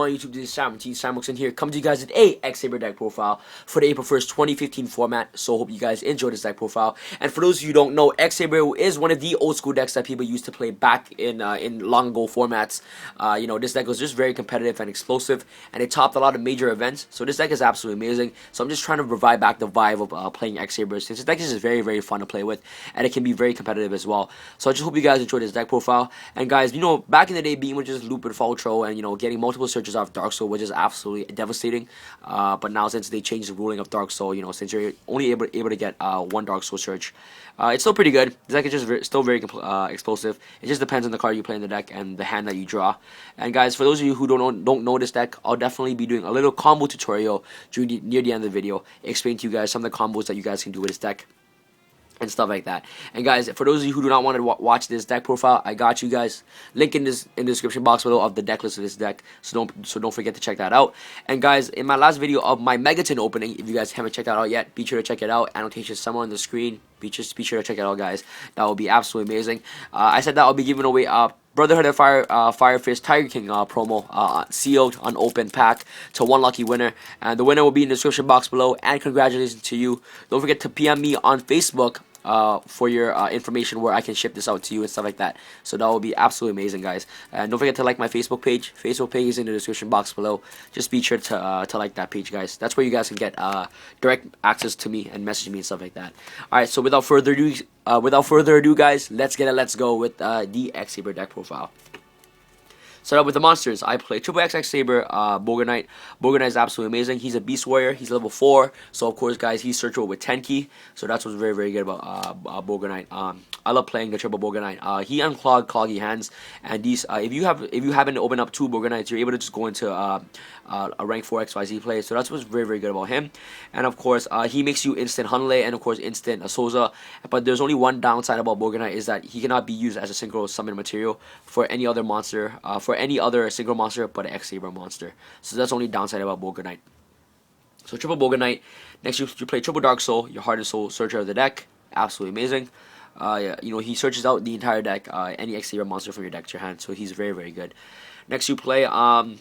going on YouTube? This is TeamSamuraiXi here, coming to you guys with a X-SABER deck profile for the April 1st 2015 format. So hope you guys enjoy this deck profile. And for those of you who don't know, X-SABER is one of the old school decks that people used to play back in long ago formats. This deck was just very competitive and explosive, and it topped a lot of major events. So this deck is absolutely amazing. So I'm just trying to revive back the vibe of playing X-SABER, since this deck is just very, very fun to play with, and it can be very competitive as well. So I just hope you guys enjoy this deck profile. And guys, back in the day, being with just loop and Faltro and getting multiple searches off Dark Soul, which is absolutely devastating. But now since they changed the ruling of Dark Soul, since you're only able to get one Dark Soul search, it's still pretty good. This deck is just still very explosive. It just depends on the card you play in the deck and the hand that you draw. And guys, for those of you who don't know this deck, I'll definitely be doing a little combo tutorial near the end of the video, explaining to you guys some of the combos that you guys can do with this deck and stuff like that. And guys, for those of you who do not want to watch this deck profile, I got you guys. Link in the description box below of the deck list of this deck, so don't forget to check that out. And guys, in my last video of my Megaton opening, if you guys haven't checked that out yet, be sure to check it out. Annotation somewhere on the screen. Be sure to check it out, guys. That will be absolutely amazing. I said that I'll be giving away Brotherhood of Fire Fist Tiger King promo, sealed unopened pack to one lucky winner, and the winner will be in the description box below. And congratulations to you. Don't forget to PM me on Facebook for your information, where I can ship this out to you and stuff like that. So that will be absolutely amazing, guys. And don't forget to like my Facebook page. Facebook page is in the description box below. Just be sure to like that page, guys. That's where you guys can get direct access to me and message me and stuff like that. All right, so without further ado, guys, let's go with the X-SABER deck profile. Start up with the monsters. I play Triple X-SABER, Boga Knight. Boga Knight is absolutely amazing. He's a Beast Warrior. He's level 4. So, of course, guys, he's searchable with 10 key. So, that's what's very, very good about Boga Knight. I love playing the Triple Boga Knight. He unclogged cloggy hands. And these, if you happen to open up 2 Boga Knights, you're able to just go into a rank 4 XYZ play. So, that's what's very, very good about him. And, of course, he makes you instant Hunlei and, of course, instant Soza. But there's only one downside about Boga Knight, is that he cannot be used as a synchro summon material for any other monster, for any other single monster but an X-SABER monster. So that's the only downside about Boga Knight. So Triple Boga Knight. Next you play Triple Dark Soul, your Heart and Soul searcher of the deck. Absolutely amazing. He searches out the entire deck, any X-SABER monster from your deck to your hand. So he's very, very good. Next you play Triple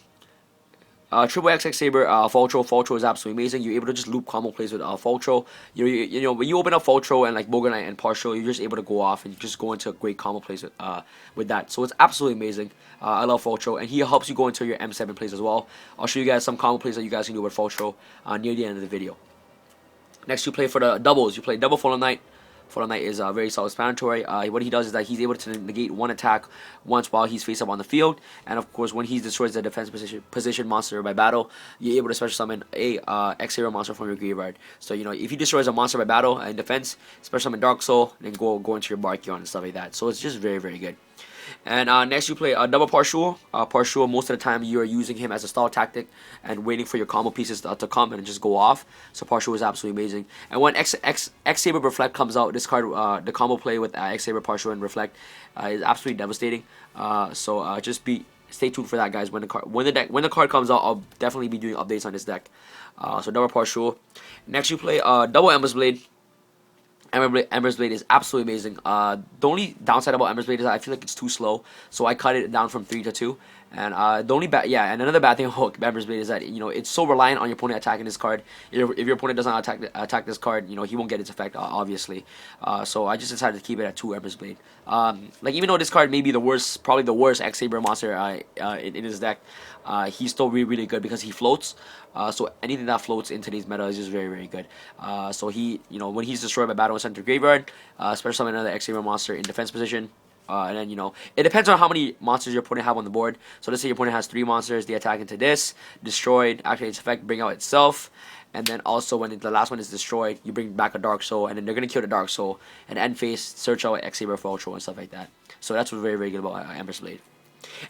X-SABER, Faltro. Faltro is absolutely amazing. You're able to just loop combo plays with Faltro. When you open up Faltro and like Boga Knight and Partial, you're just able to go off and you just go into great combo plays with that. So it's absolutely amazing. I love Faltro, and he helps you go into your M7 plays as well. I'll show you guys some combo plays that you guys can do with Faltro near the end of the video. Next, you play for the doubles. You play double Fallen Knight. Fallen Knight is very self-explanatory. What he does is that he's able to negate one attack once while he's face up on the field, and of course when he destroys the defense position monster by battle, you're able to special summon a X-SABER monster from your graveyard. So if he destroys a monster by battle in defense, special summon Dark Soul, and then go into your Barkion and stuff like that. So it's just very, very good. And next you play double Partial. Partial, most of the time you are using him as a stall tactic and waiting for your combo pieces to come and just go off. So Partial is absolutely amazing. And when X-SABER Reflect comes out, this card, the combo play with X-SABER Partial and Reflect is absolutely devastating. Just stay tuned for that, guys. When the card comes out, I'll definitely be doing updates on this deck. So double Partial. Next you play double Ember's Blade. Ember's Blade is absolutely amazing. The only downside about Ember's Blade is that I feel like it's too slow, so I cut it down from 3 to 2. And and another bad thing about Ember's Blade is that it's so reliant on your opponent attacking this card. If your opponent doesn't attack this card, he won't get its effect, obviously. So I just decided to keep it at 2 Ember's Blade. Even though this card may be the worst, probably the worst X-SABER monster in his deck, he's still really, really good because he floats. So anything that floats in today's meta is just very, very good. So he, when he's destroyed by battle and sent to graveyard, special summon another X-SABER monster in defense position. And then, it depends on how many monsters your opponent have on the board. So let's say your opponent has 3 monsters, they attack into this, destroyed, activate its effect, bring out itself. And then also when the last one is destroyed, you bring back a Dark Soul, and then they're going to kill the Dark Soul. And end phase, search out X-SABER Faltro and stuff like that. So that's what's very, very good about Ember's Blade.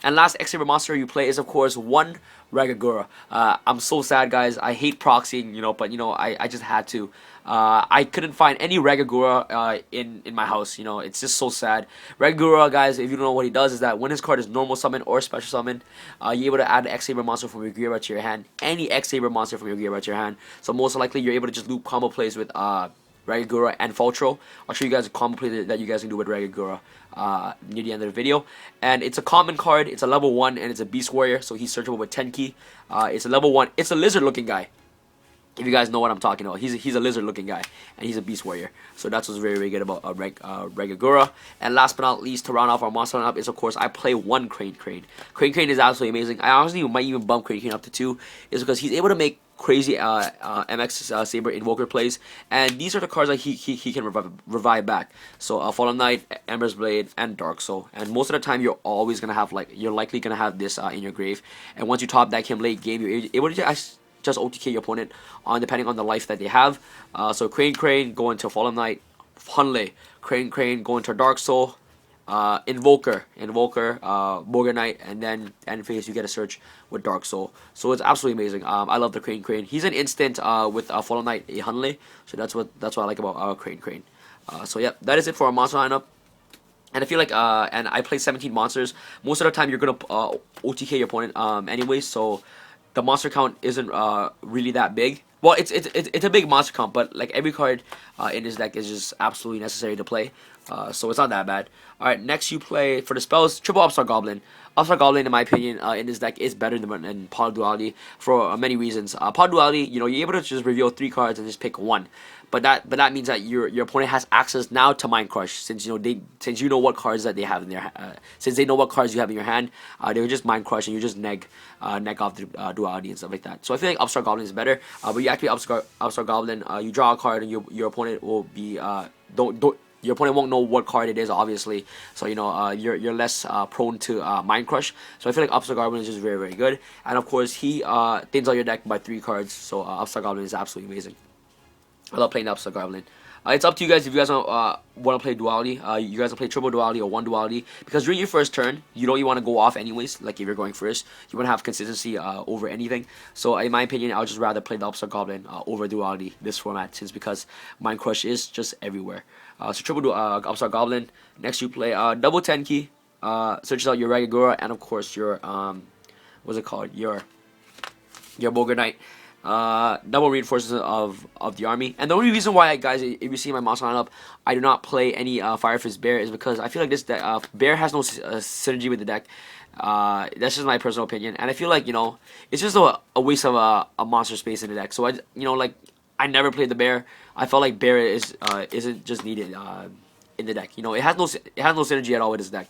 And last X-SABER monster you play is, of course, one Regagura. I'm so sad, guys. I hate proxying, but I just had to. I couldn't find any Regagura in my house. It's just so sad. Regagura, guys, if you don't know what he does, is that when his card is normal summon or special summon, you're able to add an X-SABER monster from your graveyard to your hand. Any X-SABER monster from your graveyard to your hand. So most likely you're able to just loop combo plays with Ragagura, and Fultro. I'll show you guys a combo play that you guys can do with Ragagura near the end of the video. And it's a common card. It's a level 1 and it's a Beast Warrior, so he's searchable with 10 key. It's a level 1. It's a lizard looking guy. If you guys know what I'm talking about, he's a lizard looking guy, and he's a Beast Warrior. So that's what's very, very good about Ragagura. And last but not least, to round off our monster lineup is, of course, I play one Crane. Crane is absolutely amazing. I honestly might even bump Crane up to 2, is because he's able to make crazy X-SABER Invoker plays, and these are the cards that he can revive back. So Fallen Knight, Ember's Blade, and Dark Soul. And most of the time, you're always gonna have you're likely gonna have this in your grave. And once you top deck him late game, you're able to just OTK your opponent depending on the life that they have. So Crane go into Fallen Knight, Hunley, Crane go into Dark Soul, Invoker, Bogar Knight, and then end phase you get a search with Dark Soul. So it's absolutely amazing. I love the Crane. He's an instant with Fallen Knight, a Hunley. So that's what I like about Crane. So yeah, that is it for our monster lineup. And I feel like and I play 17 monsters. Most of the time you're gonna OTK your opponent anyway. So the monster count isn't really that big. Well, it's a big monster count, but like every card in this deck is just absolutely necessary to play. So it's not that bad. Alright, next you play, for the spells, triple Upstart Goblin. Upstart Goblin, in my opinion, in this deck is better than Poly Duality for many reasons. Poly Duality, you're able to just reveal 3 cards and just pick 1. But that means that your opponent has access now to Mind Crush, since you know what cards that they have in their since they know what cards you have in your hand, they will just Mind Crush and you just neg off the duality and stuff like that. So I feel like Upstart Goblin is better. But you activate Upstart Goblin, you draw a card and your opponent will be your opponent won't know what card it is, obviously. So you're less prone to Mind Crush. So I feel like Upstart Goblin is just very, very good. And of course he thins out your deck by 3 cards. So Upstart Goblin is absolutely amazing. I love playing the Upstart Goblin. It's up to you guys if you guys want to play duality. You guys will play triple duality or 1 duality, because during your first turn, you want to go off anyways. Like if you're going first, you want to have consistency over anything. So in my opinion, I'll just rather play the Upstart Goblin over duality this format, since because Mind Crush is just everywhere. So triple Upstart Goblin. Next you play double 10 key. Searches out your Ragagura and of course your what's it called, your Bogar Knight. Double reinforcements of the army. And the only reason why, guys, if you see my monster lineup, I do not play any Fire Fist Bear is because I feel like this deck, Bear has no synergy with the deck. That's just my personal opinion, and I feel like it's just a waste of a monster space in the deck. So I never played the Bear. I felt like Bear isn't just needed in the deck. It has no synergy at all with this deck.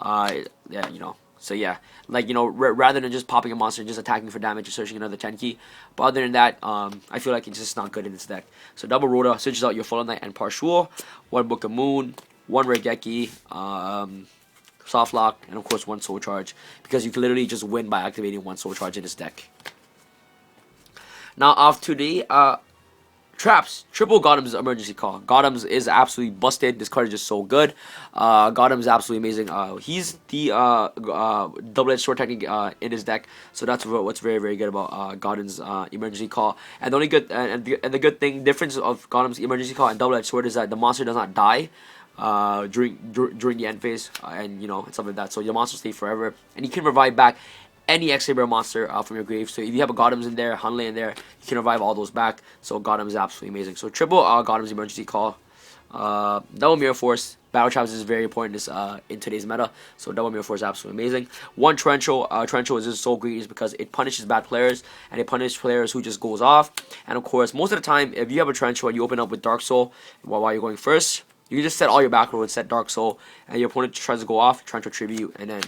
Yeah. So yeah, rather than just popping a monster and just attacking for damage or searching another 10 key. But other than that, I feel like it's just not good in this deck. So double Rhoda searches out your Fallen Knight and Parshul, 1 Book of Moon, 1 Regeki, Soft Lock, and of course 1 Soul Charge, because you can literally just win by activating 1 Soul Charge in this deck. Now off to the traps. Triple Gotham's Emergency Call. Gotham's is absolutely busted. This card is just so good. Gotham's absolutely amazing. He's the double-edged sword technique in his deck, so that's what's very, very good about Gotham's Emergency Call. And the only good the good thing difference of Gotham's Emergency Call and double-edged sword is that the monster does not die during the end phase, and stuff like that. So your monster stays forever, and you can revive back any X-SABER monster from your grave. So if you have a Gotham's in there, Hunley in there, you can revive all those back. So Gotham is absolutely amazing. So triple Gotham's Emergency Call. Double Mirror Force. Battle Traps is very important in today's meta. So double Mirror Force is absolutely amazing. 1 Torrential. Torrential is just so great is because it punishes bad players, and it punishes players who just goes off. And of course, most of the time, if you have a Torrential and you open up with Dark Soul while you're going first, you just set all your back row and set Dark Soul, and your opponent tries to go off, Torrential Tribute, and then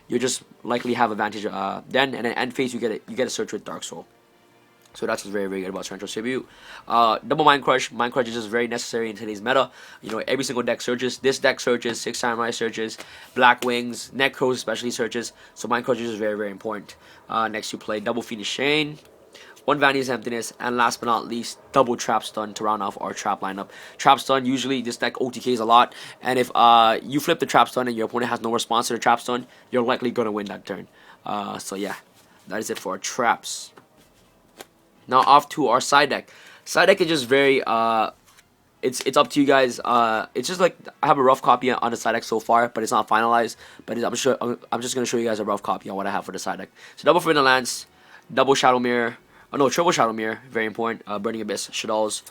you just likely have advantage then, and then end phase you get a search with Dark Soul. So that's what's very, very good about Torrential Tribute. Double Mind Crush. Mind Crush is just very necessary in today's meta. Every single deck searches. This deck searches. 6 Samurai searches. Black Wings. Necros especially searches. So Mind Crush is very, very important. Next you play Double Phoenix Chain, 1 Vanity's Emptiness, and last but not least, double Trap Stun to round off our trap lineup. Trap Stun, usually this deck OTKs a lot, and if you flip the Trap Stun and your opponent has no response to the Trap Stun, you're likely going to win that turn. So yeah, that is it for our traps. Now off to our side deck. Side deck is just very, it's up to you guys. It's just like, I have a rough copy on the side deck so far, but it's not finalized. But I'm just going to show you guys a rough copy on what I have for the side deck. So double Forbidden Lance, double Shadow Mirror, triple Shadow Mirror, very important. Burning Abyss, Shadows,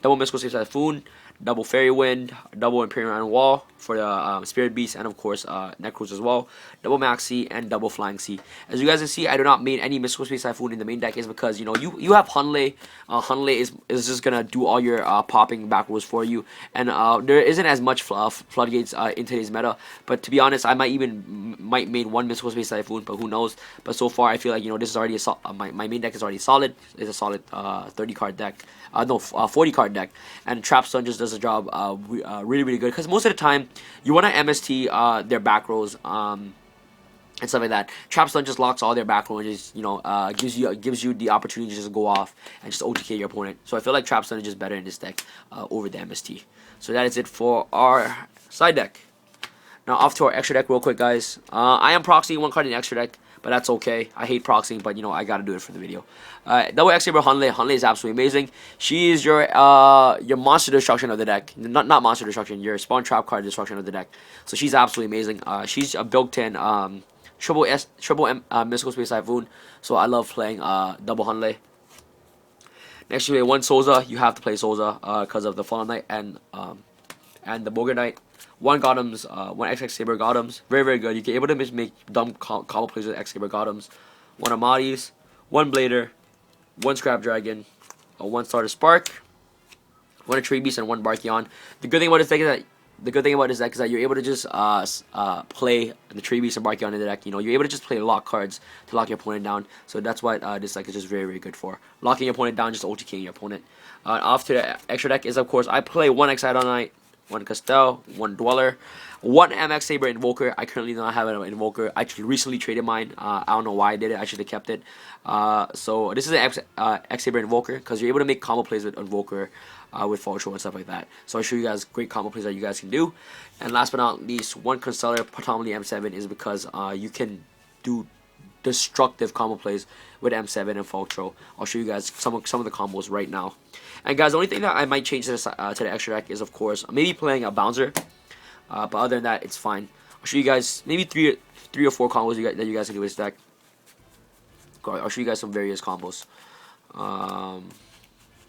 double Mystical Space Typhoon, double Fairy Wind, double Imperial Iron Wall for the Spirit Beast, and of course Necros as well, double Maxi, and double Flying Sea. As you guys can see, I do not main any Mystical Space Typhoon in the main deck, is because you have Hunlei. Hunlei is just gonna do all your popping back rolls for you, and there isn't as much floodgates in today's meta. But to be honest, I might main one Mystical Space Typhoon, but who knows? But so far, I feel like this is already my main deck is already solid. It's a solid 30 card deck. No, 40 card deck, and Trapstone just does a job really good, because most of the time you want to MST their back rows and stuff like that. Trapstone just locks all their back rows and just gives you the opportunity to just go off and just OTK your opponent. So I feel like Trapstone is just better in this deck over the MST. So that is it for our side deck. Now off to our extra deck real quick, guys. I am proxying one card in the extra deck, but that's okay. I hate proxying, but I gotta do it for the video. Double X-SABER Hunlei. Hunlei is absolutely amazing. She is your monster destruction of the deck. Not monster destruction. Your spawn trap card destruction of the deck. So she's absolutely amazing. She's a built-in triple Mystical Space Typhoon. So I love playing double Hunlei. Next you play one Souza. You have to play Souza because of the Fallen Knight and the Boger Knight. One Gothams, one X-SABER Gothams. Very good. You can able to just make dumb combo plays with X-SABER Gothams. One Amatis, one Blader, one Scrap Dragon, one Starter Spark, one Tree Beast, and one Barkion. The good thing about this deck is that you're able to just play the Tree Beast and Barkion in the deck. You're able to just play lock cards to lock your opponent down. So that's what this deck is just very good for. Locking your opponent down, just OTKing your opponent. Off to the extra deck is, of course, I play one X-SABER Knight, one Castell, one Dweller, one X-SABER Invoker. I currently do not have an Invoker. I recently traded mine. I don't know why I did it. I should have kept it. So this is an X-SABER Invoker, because you're able to make combo plays with Invoker, with Faltro and stuff like that. So I'll show you guys great combo plays that you guys can do. And last but not least, one Constellar, predominantly M7, is because you can do destructive combo plays with M7 and Faltro. I'll show you guys some of the combos right now. And guys, the only thing that I might change to the extra deck is, of course, maybe playing a Bouncer. But other than that, it's fine. I'll show you guys maybe three or four combos that you guys can do with this deck. I'll show you guys some various combos.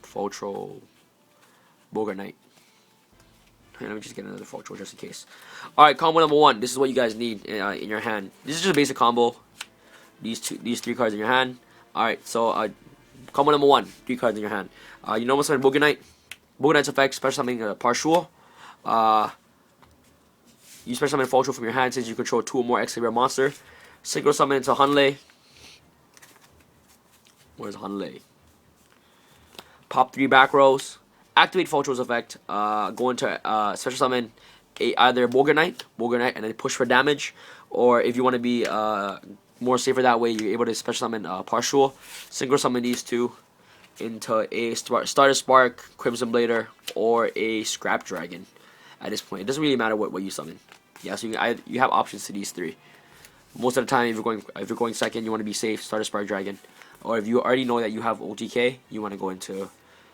Faltro, Boger Knight. Let me just get another Faltro just in case. Alright, combo number one. This is what you guys need in your hand. This is just a basic combo. These three cards in your hand. Alright, so combo number one, 3 cards in your hand. You normal summon Boger Knight. Boger Knight's effect, special summon Partial. You special summon Faltro from your hand since you control 2 or more X-SABER monster. Synchro summon into Hunlei. Where's Hunlei? Pop 3 back rows. Activate Faltro's effect. Go into special summon either Boger Knight, and then push for damage. Or if you want to be more safer that way, you're able to special summon Partial. Synchro summon these two into a Starter Spark, Crimson Blader, or a Scrap Dragon. At this point, it doesn't really matter what you summon. Yeah, so you have options to these 3. Most of the time, if you're going second, you want to be safe, Starter Spark Dragon. Or if you already know that you have OTK, you want to go into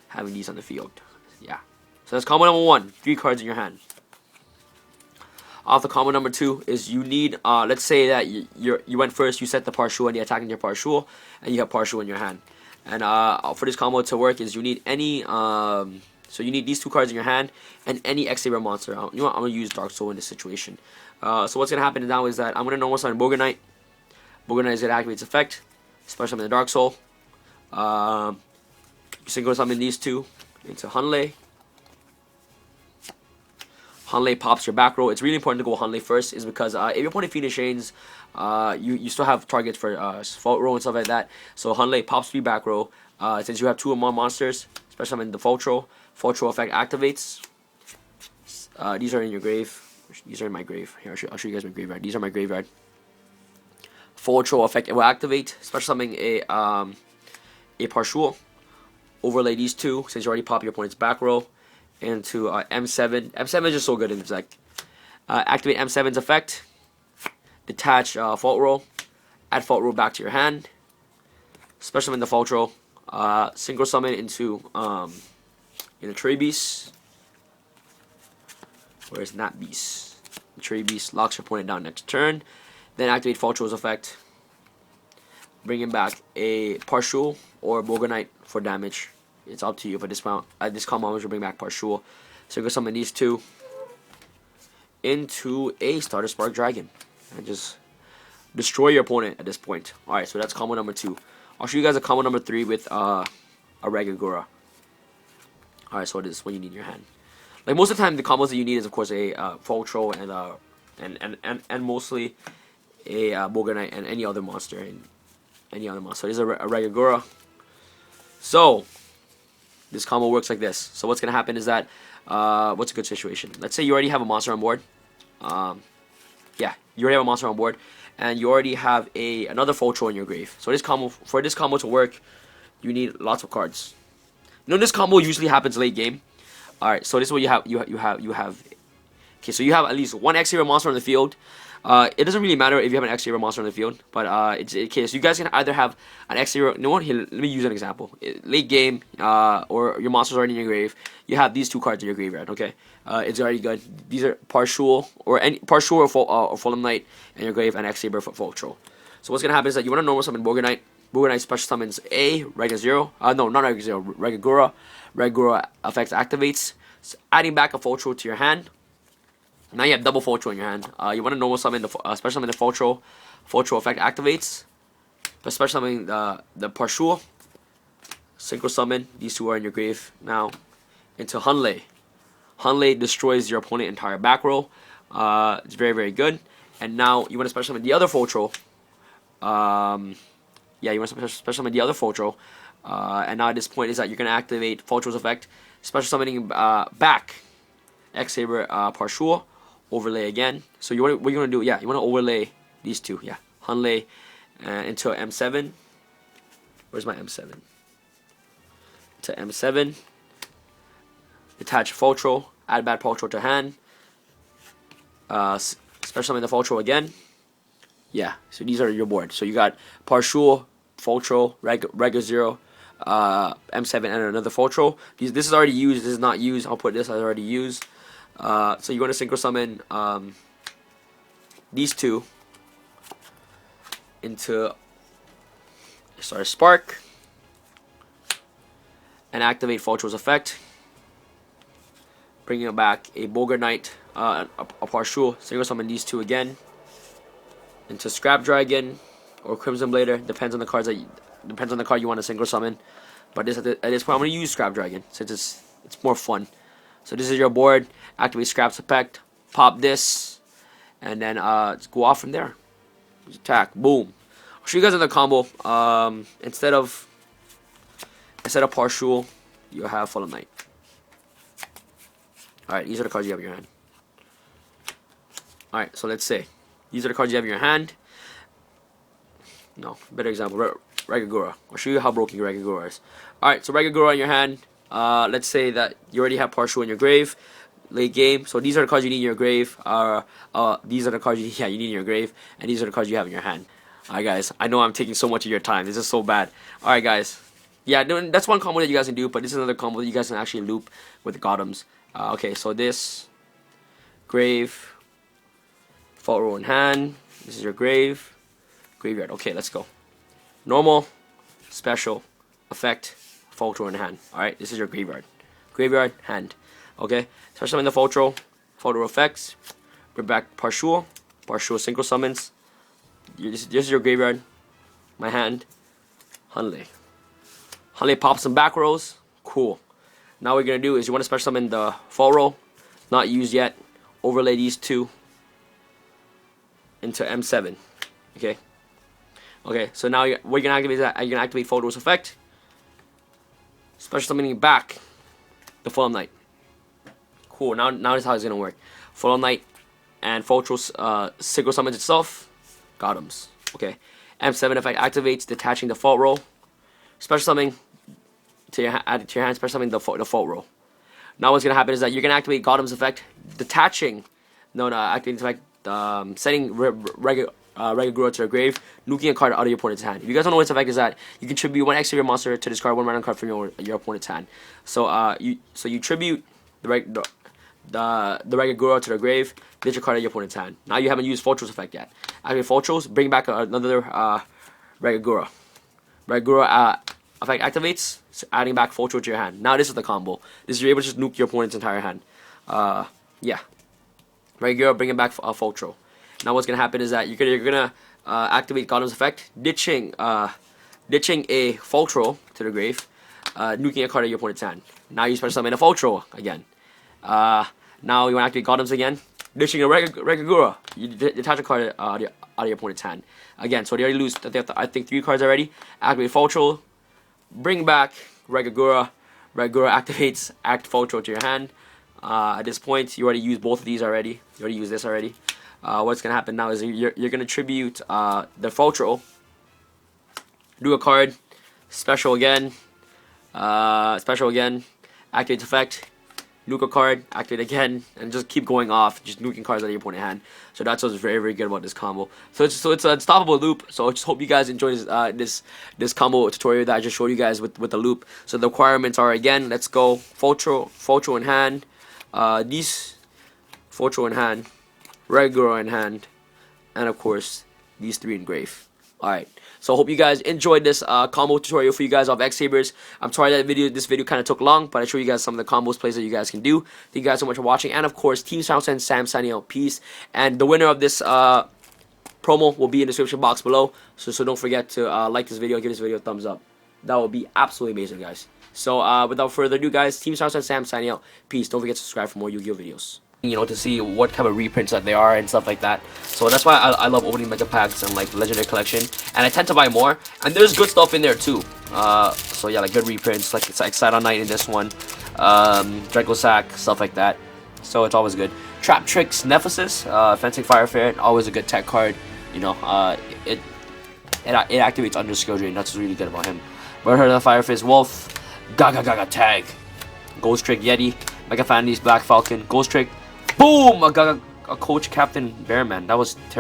having these on the field. Yeah. So that's combo number 1, 3 cards in your hand. Off the combo number 2 is you need, let's say that you went first, you set the Partial and you're attacking your Partial, and you have Partial in your hand. And for this combo to work is you need any, so you need these 2 cards in your hand and any X-SABER monster. I'm going to use Dark Soul in this situation. So what's going to happen now is that I'm going to normal summon Boger Knight. Boger Knight is going to activate its effect, special summon the Dark Soul. You synchro summon these 2 into Hunlei. Hunlei pops your back row. It's really important to go Hunlei first, is because if your opponent Phoenix Chains, you still have targets for Fault Row and stuff like that. So Hunlei pops 3 back row. Since you have 2 or more monsters, special summon the Faltro. Faltro effect activates. These are in your grave. These are in my grave. Here, I'll show you guys my graveyard. These are my graveyard. Faltro effect, it will activate. Special summoning a Partial. Overlay these 2, since you already pop your opponent's back row, into M7. M7 is just so good in this deck. Activate M7's effect. Detach Fault Row. Add Fault Row back to your hand. Special summon the Faltro. Synchro summon into Tree Beast. Where's Nat Beast? The Tree Beast locks your opponent down next turn. Then activate Faltro's effect. Bringing back a Partial or Boger Knight for damage it's up to you. But this combo I'm going to bring back Partial. So go summon these two into a Starter Spark Dragon and just destroy your opponent at this point. Alright, so that's combo number 2. I'll show you guys a combo number 3 with a Regagura. Alright, so this is what you need in your hand. Like most of the time, the combos that you need is of course a Fultro and mostly a Boga Knight and any other monster. So this is a Regagura. So this combo works like this. So what's gonna happen is that what's a good situation? Let's say you already have a monster on board. Yeah, you already have a monster on board, and you already have another Fultro in your grave. So for this combo to work, you need lots of cards. You know, this combo usually happens late game. Alright, so this is what you have. Okay, so you have at least one X-SABER monster on the field. It doesn't really matter if you have an X-SABER monster on the field, but it's okay. So you guys can either have an X-SABER. You know what? Here, let me use an example. Late game, or your monster's already in your grave. You have these 2 cards in your graveyard. Okay, it's already good. These are Partial or Fulham Knight in your grave, and X-SABER for Fultro. So what's gonna happen is that you want to normal summon Boga Knight. Boga Knight special summons a Rega 0. No, not Rega 0. Regagura. Regagura effect activates, so adding back a Fultro to your hand. Now you have double Fultro in your hand. You want to normal summon the special summon the Fultro. Fultro effect activates. But special summoning the Partial. Synchro summon. These 2 are in your grave now. Into Hunlei. Hunlei destroys your opponent's entire back row. It's very, very good. And now you want to special summon the other Fultro. Yeah, you want to special summon the other Fultro. And now at this point is that you're going to activate Fultro's effect. Special summoning back X-SABER Partial. Overlay again. So what you're going to do, yeah, you want to overlay these 2. Yeah, Hunlei into M7. Where's my M7? To M7. Attach Fultro. Add bad Fultro to hand. Special summon the Fultro again. Yeah, so these are your board. So you got Partial, Fultro, Rega 0, M7, and another Fultro. This is already used. This is not used. I'll put this as already used. So you're going to synchro summon these 2 into Spark and activate Fultro's effect. Bringing back a Boga Knight, a Partial. Synchro summon these 2 again into Scrap Dragon or Crimson Blader. Depends on the card you want to synchro summon. But at this point, I'm going to use Scrap Dragon since it's more fun. So this is your board. Activate Scrap's effect. Pop this, and then just go off from there. Just attack. Boom. I'll show you guys another combo. Instead of Partial, you have Fulham Knight. Alright, these are the cards you have in your hand. Alright, so let's say these are the cards you have in your hand. No, better example. Regagura. I'll show you how broken your Regagura is. Alright, so Regagura in your hand. Let's say that you already have Partial in your grave, late game. So these are the cards you need in your grave. These are the cards you need in your grave, and these are the cards you have in your hand. Alright, guys. I know I'm taking so much of your time. This is so bad. Alright, guys. Yeah, that's one combo that you guys can do, but this is another combo that you guys can actually loop with the Gothams. Okay, so this grave, Fultro in hand. This is your grave, graveyard. Okay, let's go. Normal, special, effect, Fultro in hand. Alright, this is your graveyard. Graveyard, hand. Okay, special summon the Fultro effects. Bring back Partial synchro summons. This is your graveyard. My hand. Hunlei pops some back rows. Cool. Now what we're going to do is you want to special summon the Fultro. Not used yet. Overlay these 2 into M7. Okay. Okay, so now what you're going to activate is that you're going to activate Fultro's effect. Special summoning back the Fulham Knight. Cool, now this is how it's going to work. Fulham Knight and Fultro's synchro summons itself. Gothams. Okay. M7 effect activates, detaching the Fultro. Special summoning add it to your hand, special summoning the Fultro. Now what's going to happen is that you're going to activate Gotham's effect, detaching, activating the effect, sending Regagura to the grave, nuking a card out of your opponent's hand. If you guys don't know what its effect is, that you contribute one X-SABER monster to discard one random card from your opponent's hand. So you tribute the Regagura to the grave, ditch a card out of your opponent's hand. Now you haven't used Fultro's effect yet. Activate Fultro's, bring back another Regagura. Regagura effect activates, so adding back Fultro to your hand. Now this is the combo. This is you're able to just nuke your opponent's entire hand. Yeah. Regular, bring it back Fultro. Now what's gonna happen is that you're gonna activate Gundam's effect, ditching a Fultro to the grave, nuking a card of your opponent's hand. Now you special summon a Fultro again. Now you want to activate Gundam's again, ditching a Regagura. You detach a card out of your opponent's hand. Again, so they already lose, I think 3 cards already. Activate Fultro, bring back Regagura. Regagura activates, act Fultro to your hand. At this point, you already used both of these already. You already used this already. What's going to happen now is you're going to tribute the Fultro. Do a card. Special again. Activate effect. Nuke a card. Activate again. And just keep going off. Just nuking cards out of your opponent's hand. So that's what's very, very good about this combo. So it's an unstoppable loop. So I just hope you guys enjoy this combo tutorial that I just showed you guys with the loop. So the requirements are, again, let's go. Fultro in hand. These Fultro in hand, Regular in hand, and of course these 3 in grave. Alright, so I hope you guys enjoyed this combo tutorial for you guys of X-SABERs. I'm sorry that this video kind of took long, but I showed you guys some of the combos plays that you guys can do. Thank you guys so much for watching, and of course Team SamuraiXi and Sam signing out. Peace. And the winner of this promo will be in the description box below, so don't forget to like this video, give this video a thumbs up. That would be absolutely amazing, guys. So without further ado, guys, Team SamuraiXi and Sam signing out. Peace. Don't forget to subscribe for more Yu-Gi-Oh videos. You know, to see what kind of reprints that they are and stuff like that. So that's why I love opening mega packs and like legendary collection, and I tend to buy more, and there's good stuff in there too. So yeah, like good reprints, like it's like Sidon Knight in this one, Draco Sack, stuff like that. So it's always good. Trap Tricks Nephesis, Fencing Fire Ferret, always a good tech card. You know, it activates under skill drain. That's what's really good about him. Bird Her the Fire Fist Wolf, Gaga Tag, Ghost Trick Yeti, Mega Fanny's Black Falcon, Ghost Trick. Boom! A Coach Captain Bearman. That was terrible.